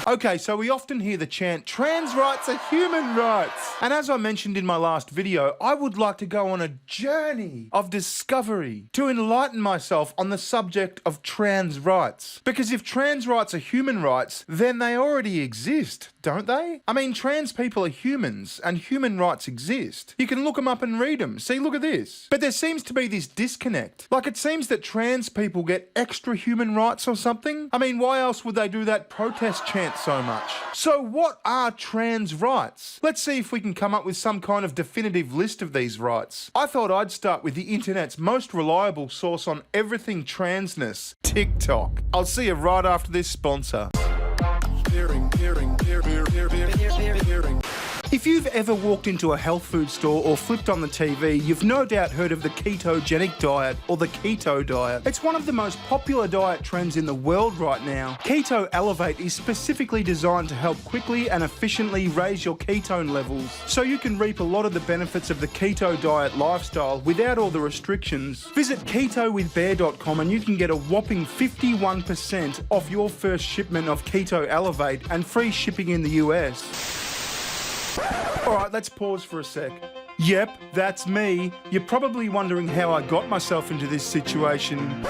Okay, so we often hear the chant, trans rights are human rights. And as I mentioned in my last video, I would like to go on a journey of discovery to enlighten myself on the subject of trans rights. Because if trans rights are human rights, then they already exist, don't they? I mean, trans people are humans and human rights exist. You can look them up and read them. See, look at this. But there seems to be this disconnect. Like it seems that trans people get extra human rights or something. I mean, why else would they do that protest chant so much? So what are trans rights? Let's see if we can come up with some kind of definitive list of these rights. I thought I'd start with the internet's most reliable source on everything transness, TikTok. I'll see you right after this sponsor. If you've ever walked into a health food store or flipped on the TV, you've no doubt heard of the ketogenic diet or the keto diet. It's one of the most popular diet trends in the world right now. Keto Elevate is specifically designed to help quickly and efficiently raise your ketone levels, so you can reap a lot of the benefits of the keto diet lifestyle without all the restrictions. Visit ketowithbear.com and you can get a whopping 51% off your first shipment of Keto Elevate and free shipping in the US. Alright, let's pause for a sec. Yep, that's me. You're probably wondering how I got myself into this situation.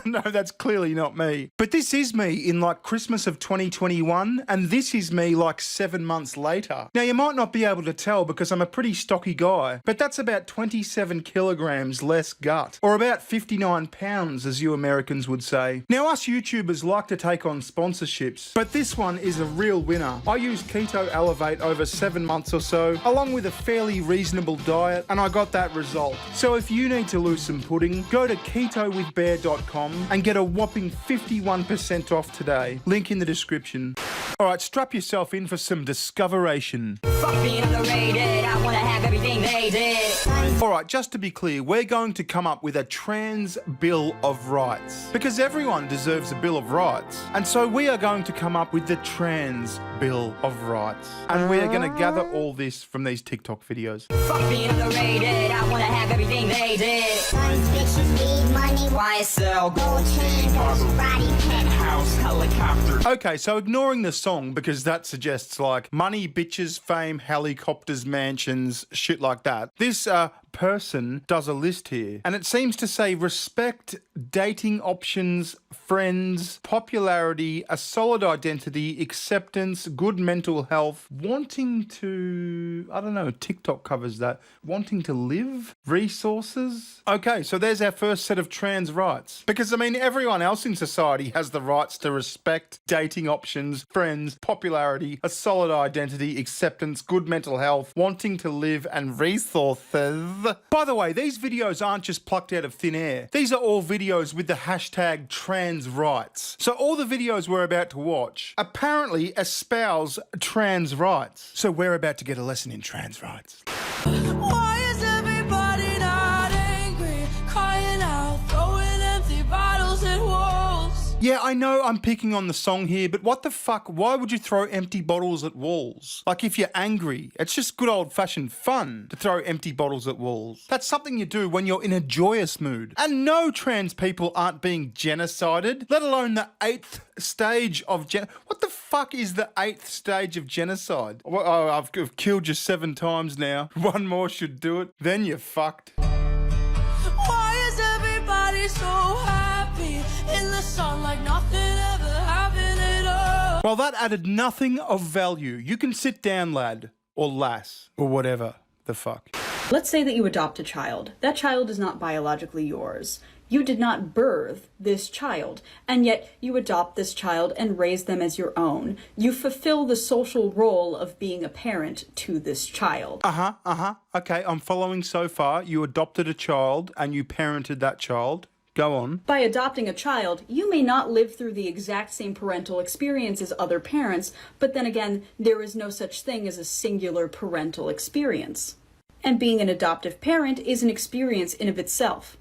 No, that's clearly not me. But this is me in like Christmas of 2021, and this is me like 7 months later. Now, you might not be able to tell because I'm a pretty stocky guy, but that's about 27 kilograms less gut, or about 59 pounds, as you Americans would say. Now, us YouTubers like to take on sponsorships, but this one is a real winner. I used Keto Elevate over 7 months or so, along with a fairly reasonable diet, and I got that result. So if you need to lose some pudding, go to ketowithbear.com and get a whopping 51% off today. Link in the description. Alright, strap yourself in for some discoveration. Fuck being underrated, I wanna have everything they did. Alright, just to be clear, we're going to come up with a trans Bill of Rights. Because everyone deserves a Bill of Rights. And so we are going to come up with the Trans Bill of Rights. And we are going to gather all this from these TikTok videos. Fuck being underrated, I wanna have everything they did. Sons, bitches need money, YSL, gold chain, body, penthouse, helicopter. Okay, so ignoring the song because that suggests like money, bitches, fame, helicopters, mansions, shit like that. This person does a list here, and it seems to say respect, dating options, friends, popularity, a solid identity, acceptance, good mental health, wanting to, I don't know, TikTok covers that, wanting to live, resources. Okay, so there's our first set of trans rights. Because, I mean, everyone else in society has the rights to respect, dating options, friends, popularity, a solid identity, acceptance, good mental health, wanting to live, and resources. By the way, these videos aren't just plucked out of thin air. These are all videos with the hashtag trans rights. So all the videos we're about to watch apparently espouse trans rights. So we're about to get a lesson in trans rights. Why is everybody not angry? Crying out, throwing empty bottles at walls. Yeah, I know I'm picking on the song here, but what the fuck? Why would you throw empty bottles at walls? Like if you're angry, it's just good old-fashioned fun to throw empty bottles at walls. That's something you do when you're in a joyous mood. And no trans people aren't being genocided, let alone the 8th stage of what the fuck is the 8th stage of genocide? Oh, I've killed you 7 times now. One more should do it. Then you're fucked. Why is everybody so happy in the sun like nothing ever happened at all? Well, that added nothing of value. You can sit down, lad. Or lass. Or whatever the fuck. Let's say that you adopt a child. That child is not biologically yours. You did not birth this child, and yet you adopt this child and raise them as your own. You fulfill the social role of being a parent to this child. Okay, I'm following so far. You adopted a child and you parented that child. Go on. By adopting a child, you may not live through the exact same parental experience as other parents, but then again, there is no such thing as a singular parental experience. And being an adoptive parent is an experience in of itself.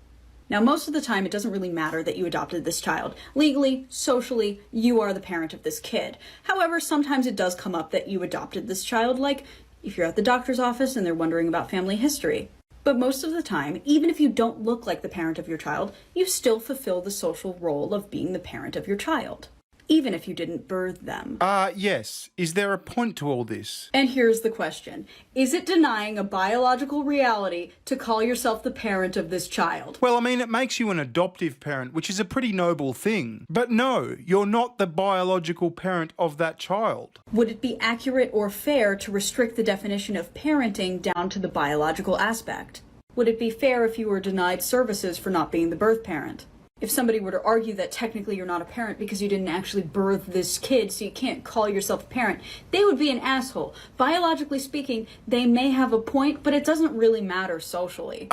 Now, most of the time, it doesn't really matter that you adopted this child. Legally, socially, you are the parent of this kid. However, sometimes it does come up that you adopted this child, like if you're at the doctor's office and they're wondering about family history. But most of the time, even if you don't look like the parent of your child, you still fulfill the social role of being the parent of your child. even if you didn't birth them. Yes. Is there a point to all this? And here's the question. Is it denying a biological reality to call yourself the parent of this child? Well, I mean, it makes you an adoptive parent, which is a pretty noble thing. But no, you're not the biological parent of that child. Would it be accurate or fair to restrict the definition of parenting down to the biological aspect? Would it be fair if you were denied services for not being the birth parent? If somebody were to argue that technically you're not a parent because you didn't actually birth this kid, so you can't call yourself a parent, they would be an asshole. Biologically speaking, they may have a point, but it doesn't really matter socially.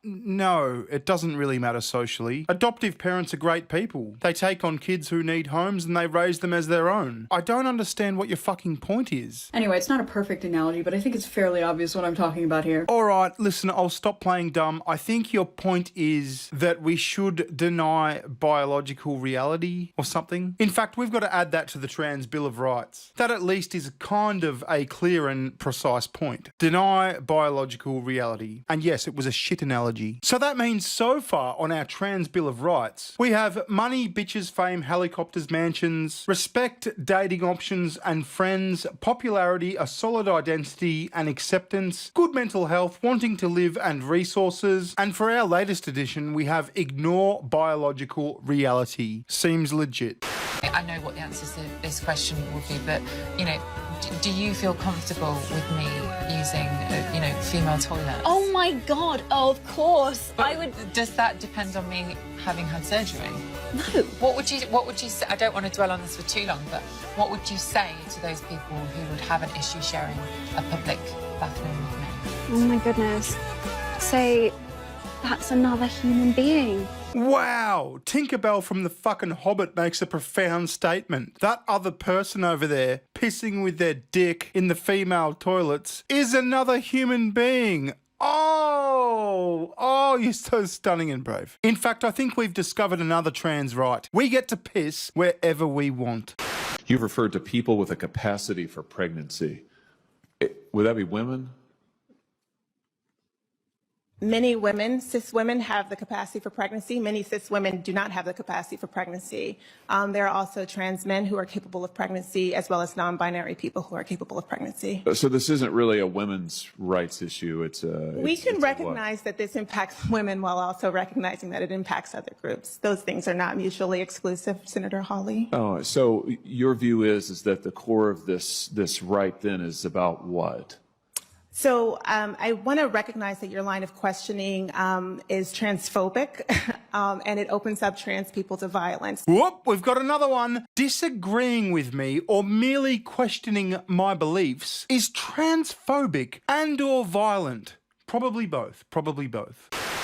No, it doesn't really matter socially. Adoptive parents are great people. They take on kids who need homes and they raise them as their own. I don't understand what your fucking point is. Anyway, it's not a perfect analogy, but I think it's fairly obvious what I'm talking about here. All right, listen, I'll stop playing dumb. I think your point is that we should deny biological reality or something. In fact, we've got to add that to the Trans Bill of Rights. That at least is kind of a clear and precise point. Deny biological reality. And yes, it was a shit analogy. So that means so far on our Trans Bill of Rights, we have money, bitches, fame, helicopters, mansions, respect, dating options and friends, popularity, a solid identity and acceptance, good mental health, wanting to live and resources. And for our latest edition, we have ignore biological reality. Seems legit. I know what the answers to this question would be, but, you know, do you feel comfortable with me using, female toilet? Oh my God, of course. But I would. Does that depend on me having had surgery? No. What would you say? I don't want to dwell on this for too long, but what would you say to those people who would have an issue sharing a public bathroom with me? Oh my goodness. Say, that's another human being. Wow! Tinkerbell from the fucking Hobbit makes a profound statement. That other person over there, pissing with their dick in the female toilets, is another human being. Oh, you're so stunning and brave. In fact, I think we've discovered another trans right. We get to piss wherever we want. You've referred to people with a capacity for pregnancy. Would that be women? Many women, cis women, have the capacity for pregnancy. Many cis women do not have the capacity for pregnancy. There are also trans men who are capable of pregnancy, as well as non-binary people who are capable of pregnancy. So this isn't really a women's rights issue. We can recognize that this impacts women while also recognizing that it impacts other groups. Those things are not mutually exclusive, Senator Hawley. Oh, so your view is that the core of this right then is about what? So I want to recognize that your line of questioning is transphobic, and it opens up trans people to violence. Whoop, we've got another one. Disagreeing with me or merely questioning my beliefs is transphobic and or violent. Probably both.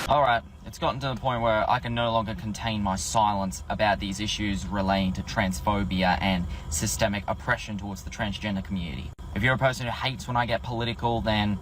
Alright, it's gotten to the point where I can no longer contain my silence about these issues relating to transphobia and systemic oppression towards the transgender community. If you're a person who hates when I get political, then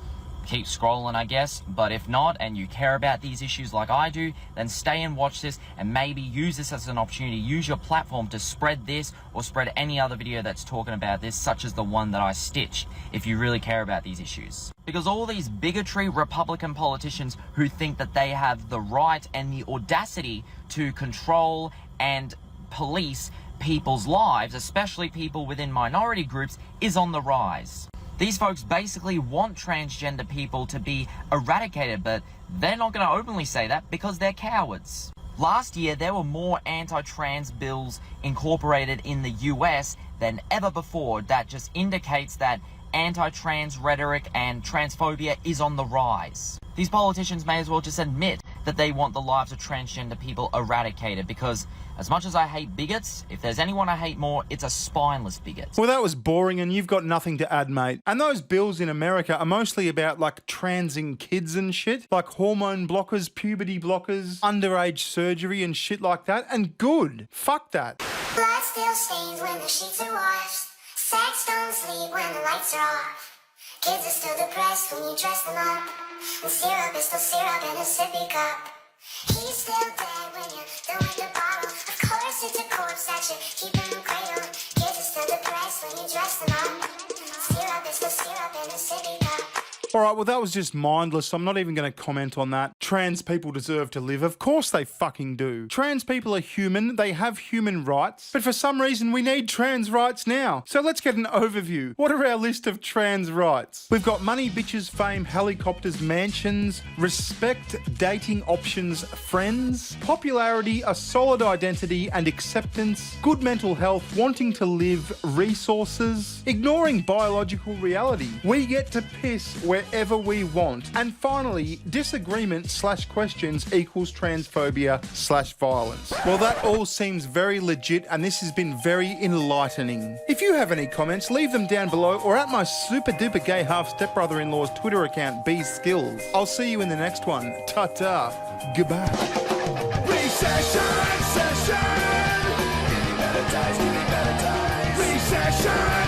keep scrolling, I guess. But if not, and you care about these issues like I do, then stay and watch this and maybe use this as an opportunity. Use your platform to spread this or spread any other video that's talking about this, such as the one that I stitched, if you really care about these issues. Because all these bigotry Republican politicians who think that they have the right and the audacity to control and police people's lives, especially people within minority groups, is on the rise. These folks basically want transgender people to be eradicated, but they're not going to openly say that because they're cowards. Last year, there were more anti-trans bills incorporated in the US than ever before. That just indicates that anti-trans rhetoric and transphobia is on the rise. These politicians may as well just admit that they want the lives of transgender people eradicated, because as much as I hate bigots, if there's anyone I hate more, it's a spineless bigot. Well, that was boring and you've got nothing to add, mate. And those bills in America are mostly about, like, transing kids and shit. Like hormone blockers, puberty blockers, underage surgery and shit like that. And good. Fuck that. Blood still stains when the sheets are washed. Sex don't sleep when the lights are off. Kids are still depressed when you dress them up. And syrup is still syrup in a sippy cup. He's still dead when you're done with the bottle. Of course it's a corpse that you keep in the cradle. Kids are still depressed when you dress them up. Syrup is still syrup in a sippy cup. All right, well, that was just mindless. I'm not even going to comment on that. Trans people deserve to live. Of course they fucking do. Trans people are human. They have human rights. But for some reason, we need trans rights now. So let's get an overview. What are our list of trans rights? We've got money, bitches, fame, helicopters, mansions, respect, dating options, friends, popularity, a solid identity and acceptance, good mental health, wanting to live, resources, ignoring biological reality. We get to piss wherever we want. And finally, disagreement/questions equals transphobia/violence. Well, that all seems very legit, and this has been very enlightening. If you have any comments, leave them down below or at my super duper gay half stepbrother-in-law's Twitter account, bskills. I'll see you in the next one. Ta-ta. Goodbye. Recession, recession. Give me better times, give me better times. Recession.